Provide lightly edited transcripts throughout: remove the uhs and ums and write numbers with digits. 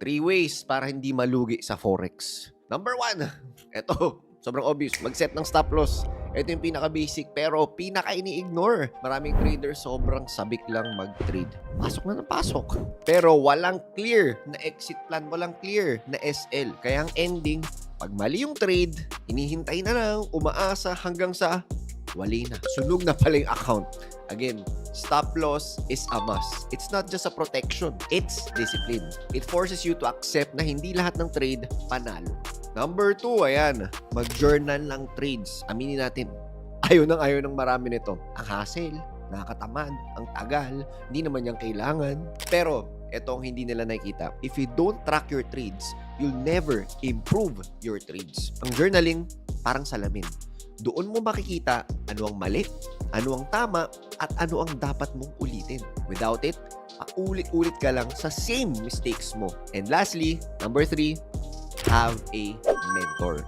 3 ways para hindi malugi sa Forex. Number 1, eto, sobrang obvious, mag-set ng stop loss. Ito yung pinaka-basic pero pinaka-ini-ignore. Maraming traders sobrang sabik lang mag-trade. Pasok na ng pasok. Pero walang clear na exit plan, walang clear na SL. Kaya ang ending, pag mali yung trade, hinihintay na lang, umaasa hanggang sa wali na. Sunog na pala yung account. Again, stop loss is a must. It's not just a protection. It's discipline. It forces you to accept na hindi lahat ng trade panalo. Number 2, ayan, mag-journal ng trades. Aminin natin, ayaw ng marami nito. Ang hassle, nakakatamad, ang tagal, hindi naman yung kailangan. Pero, ito ang hindi nila nakikita. If you don't track your trades, you'll never improve your trades. Ang journaling, parang salamin. Doon mo makikita ano ang mali, ano ang tama, at ano ang dapat mong ulitin. Without it, paulit-ulit ka lang sa same mistakes mo. And lastly, number 3, have a mentor.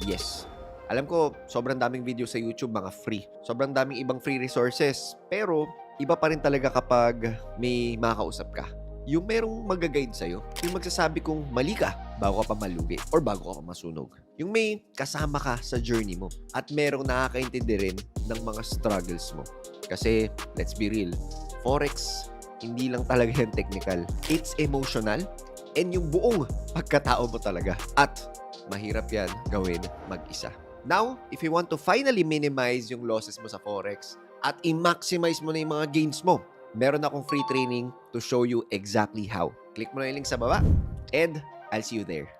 Yes. Alam ko, sobrang daming video sa YouTube, mga free. Sobrang daming ibang free resources. Pero, iba pa rin talaga kapag may makakausap ka. Yung merong mag-guide sa'yo. Yung magsasabi kung mali ka bago ka pa malugi or bago ka pa masunog. Yung may kasama ka sa journey mo. At merong nakakaintindi rin ng mga struggles mo. Kasi, let's be real, Forex, hindi lang talaga yan technical. It's emotional and yung buong pagkatao mo talaga. At mahirap yan gawin mag-isa. Now, if you want to finally minimize yung losses mo sa Forex at i-maximize mo na yung mga gains mo, meron akong free training to show you exactly how. Click mo na yung link sa baba and I'll see you there.